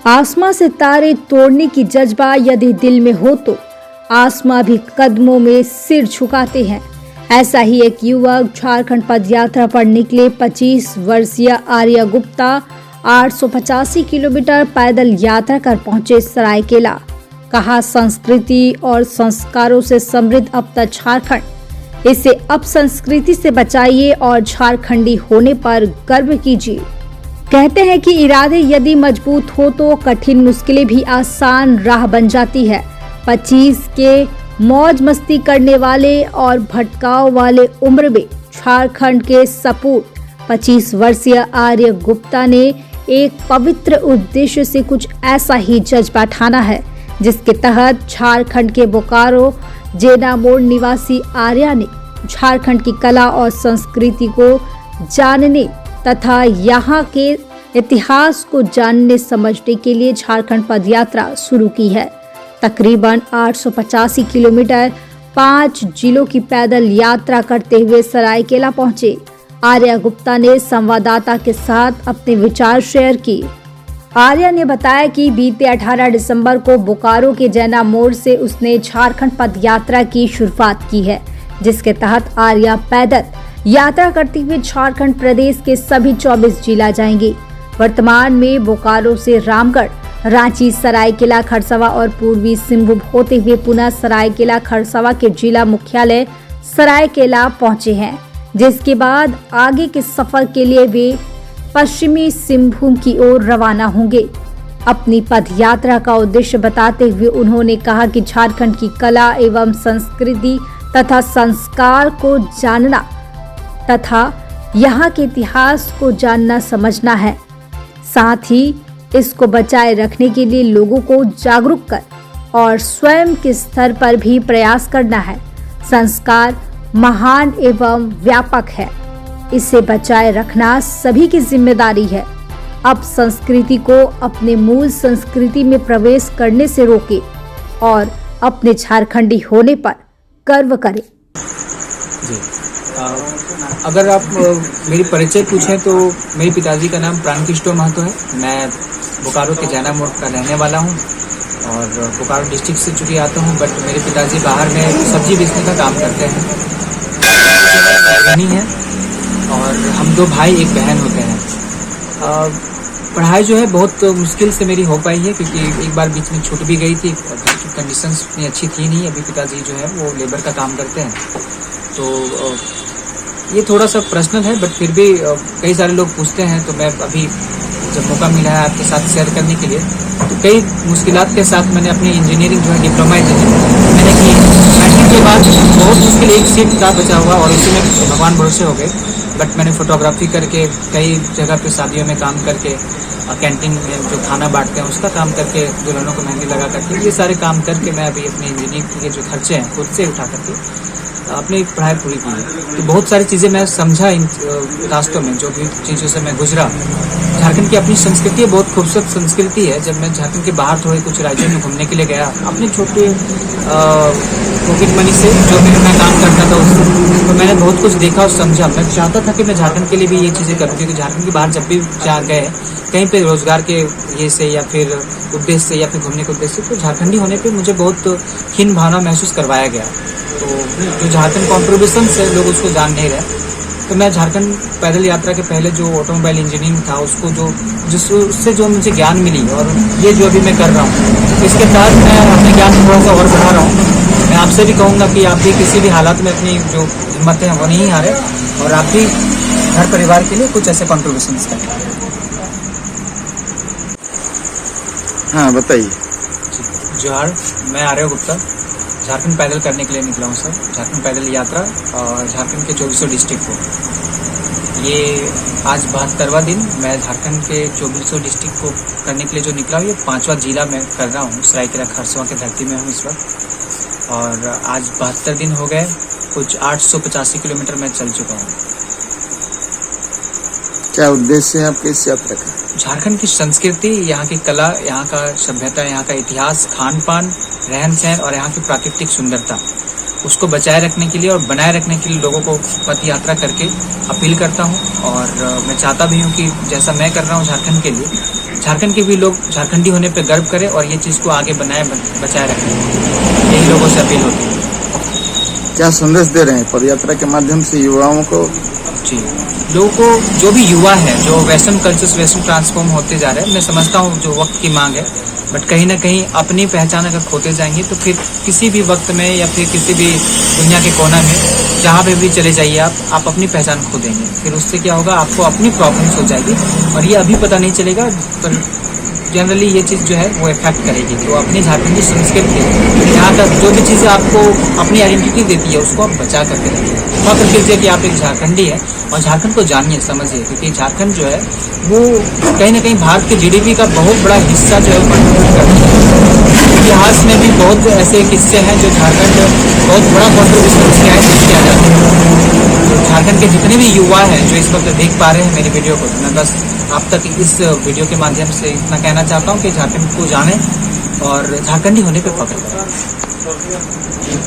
आसमां से तारे तोड़ने की जज्बा यदि दिल में हो तो आसमां भी कदमों में सिर झुकाते हैं। ऐसा ही एक युवक झारखंड पदयात्रा पर निकले 25 वर्षीय आर्य गुप्ता 885 किलोमीटर पैदल यात्रा कर पहुंचे सरायकेला। कहा, संस्कृति और संस्कारों से समृद्ध अब तक झारखंड, इसे अब संस्कृति से बचाइए और झारखंडी होने पर गर्व कीजिए। कहते हैं कि इरादे यदि मजबूत हो तो कठिन मुश्किलें भी आसान राह बन जाती है। 25 के मौज मस्ती करने वाले और भटकाव वाले उम्र में झारखंड के सपूत 25 वर्षीय आर्य गुप्ता ने एक पवित्र उद्देश्य से कुछ ऐसा ही जज्बा ठाना है, जिसके तहत झारखंड के बोकारो जेनामोड़ निवासी आर्या ने झारखंड की कला और संस्कृति को जानने तथा यहाँ के इतिहास को जानने समझने के लिए झारखंड पदयात्रा शुरू की है। तकरीबन 885 किलोमीटर 5 जिलों की पैदल यात्रा करते हुए सरायकेला पहुंचे आर्या गुप्ता ने संवाददाता के साथ अपने विचार शेयर किए। आर्या ने बताया कि बीते 18 दिसंबर को बोकारो के जैना मोड़ से उसने झारखंड पदयात्रा की शुरुआत की है, जिसके तहत आर्या पैदल यात्रा करते हुए झारखंड प्रदेश के सभी 24 जिला जाएंगे। वर्तमान में बोकारो से रामगढ़, रांची, सरायकेला, खरसवा और पूर्वी सिंहभूम होते हुए पुनः सरायकेला खरसवा के जिला मुख्यालय सरायकेला पहुंचे हैं, जिसके बाद आगे के सफर के लिए वे पश्चिमी सिंहभूम की ओर रवाना होंगे। अपनी पदयात्रा का उद्देश्य बताते हुए उन्होंने कहा कि झारखंड की कला एवं संस्कृति तथा संस्कार को जानना तथा यहाँ के इतिहास को जानना समझना है। साथ ही इसको बचाए रखने के लिए लोगों को जागरूक कर और स्वयं के स्तर पर भी प्रयास करना है। संस्कार महान एवं व्यापक है, इसे बचाए रखना सभी की जिम्मेदारी है। अब संस्कृति को अपने मूल संस्कृति में प्रवेश करने से रोके और अपने झारखंडी होने पर गर्व करें। जी, अगर आप मेरी परिचय पूछें तो मेरे पिताजी का नाम प्राणकृष्ण महतो है। मैं बोकारो के जैना मोड़ का रहने वाला हूँ और बोकारो डिस्ट्रिक्ट से चूँकि आता हूँ, बट मेरे पिताजी बाहर में सब्जी बेचने का काम करते हैं। है और हम 2 भाई 1 बहन होते हैं। पढ़ाई जो है बहुत मुश्किल से मेरी हो पाई है, क्योंकि एक बार बीच में छूट भी गई थी, कंडीशंस इतनी अच्छी थी नहीं। अभी पिताजी जो है वो लेबर का काम करते हैं, तो ये थोड़ा सा पर्सनल है, बट फिर भी कई सारे लोग पूछते हैं, तो मैं अभी जब मौका मिला है आपके साथ शेयर करने के लिए, तो कई मुश्किलात के साथ मैंने अपनी इंजीनियरिंग जो है डिप्लोमा इंजीनियरिंग मैंने की। 8वीं के बाद बहुत मुश्किल एक सीट का बचा हुआ और उसी में भगवान भरोसे हो गए। बट मैंने फोटोग्राफी करके कई जगह पे शादियों में काम करके, कैंटीन में जो खाना बांटते हैं उसका काम करके, दुल्हनों को मेहंदी लगा करके, ये सारे काम करके मैं अभी अपनी इंजीनियरिंग के जो खर्चे हैं खुद से उठा करके अपनी पढ़ाई पूरी की है। तो बहुत सारी चीज़ें मैं समझा इन रास्तों में, जो भी चीज़ों से मैं गुजरा। झारखंड की अपनी संस्कृति बहुत खूबसूरत संस्कृति है। जब मैं झारखंड के बाहर थोड़े कुछ राज्यों में घूमने के लिए गया, अपने छोटे पॉकेट मनी से जो भी मैं काम करता था उससे, तो मैंने बहुत कुछ देखा और समझा। मैं चाहता था कि मैं झारखंड के लिए भी ये चीज़ें करूँ, क्योंकि झारखंड के बाहर जब भी जा गए कहीं पे रोजगार के ये से या फिर उद्देश्य से या फिर घूमने के उद्देश्य से, तो झारखंडी होने पे मुझे बहुत हीन भावना महसूस करवाया गया। तो जो झारखंड कॉन्ट्रीब्यूशन से लोग उसको जान नहीं रहे, तो मैं झारखंड पैदल यात्रा के पहले जो ऑटोमोबाइल इंजीनियरिंग था उसको उससे जो मुझे ज्ञान मिली, और ये जो अभी मैं कर रहा हूँ इसके तहत मैं अपने ज्ञान को थोड़ा सा और बढ़ा रहा हूँ। मैं आपसे भी कहूँगा कि आप भी किसी भी हालात में अपनी जो हिम्मतें हैं वो नहीं हारे, और आप भी घर परिवार के लिए कुछ ऐसे कॉन्ट्रीब्यूशन करें। हाँ बताइए। जोहार, मैं आर्य गुप्ता झारखंड पैदल करने के लिए निकला हूँ सर। झारखंड पैदल यात्रा और झारखंड के 2400 डिस्ट्रिक्ट को, ये आज 72वां दिन मैं झारखंड के 2400 डिस्ट्रिक्ट को करने के लिए जो निकला हूँ, ये 5वां जिला मैं कर रहा हूँ। सरायकेला खरसवा की धरती में हूँ इस वक्त, और आज 72 दिन हो गए। कुछ 885 किलोमीटर मैं चल चुका हूँ। क्या उद्देश्य है आपके इस यात्रा का? झारखंड की संस्कृति, यहाँ की कला, यहाँ का सभ्यता, यहाँ का इतिहास, खान पान, रहन सहन और यहाँ की प्राकृतिक सुंदरता, उसको बचाए रखने के लिए और बनाए रखने के लिए लोगों को पद यात्रा करके अपील करता हूँ। और मैं चाहता भी हूँ कि जैसा मैं कर रहा हूँ झारखंड के लिए, झारखंड के भी लोग झारखंडी होने पे गर्व करें और ये चीज़ को आगे बचाए रखें। यही लोगों से अपील होती है। क्या संदेश दे रहे हैं पदयात्रा के माध्यम से युवाओं को? जी, लोगों को, जो भी युवा है, जो वेस्टर्न कल्चर से वेस्टर्न ट्रांसफॉर्म होते जा रहे हैं, मैं समझता हूँ जो वक्त की मांग है, बट कहीं ना कहीं अपनी पहचान अगर खोते जाएंगे तो फिर किसी भी वक्त में या फिर किसी भी दुनिया के कोना में जहाँ पे भी चले जाइए आप अपनी पहचान खो देंगे। फिर उससे क्या होगा, आपको अपनी प्रॉब्लम्स हो जाएगी और ये अभी पता नहीं चलेगा, पर जनरली ये चीज़ जो है वो इफेक्ट करेगी। तो अपनी झारखंडी संस्कृति, यहाँ तक जो भी चीज़ें आपको अपनी आइडेंटिटी देती है उसको आप बचा करके रखिए। फख्र कीजिए कि आप एक झारखंडी है और झारखंड को जानिए, समझिए, क्योंकि झारखंड जो है वो कहीं ना कहीं भारत के जीडीपी का बहुत बड़ा हिस्सा जो है कंट्रीब्यूट करता है। इतिहास में भी बहुत ऐसे किस्से हैं जो झारखंड बहुत बड़ा कॉन्ट्रीब्यूशन किया है, किया जाता है। तो झारखंड के जितने भी युवा हैं जो इस वक्त देख पा रहे हैं मेरी वीडियो को, मैं बस आप तक इस वीडियो के माध्यम से इतना कहना चाहता हूँ कि झारखंड को जानें और झारखंडी होने पे फख्र करें।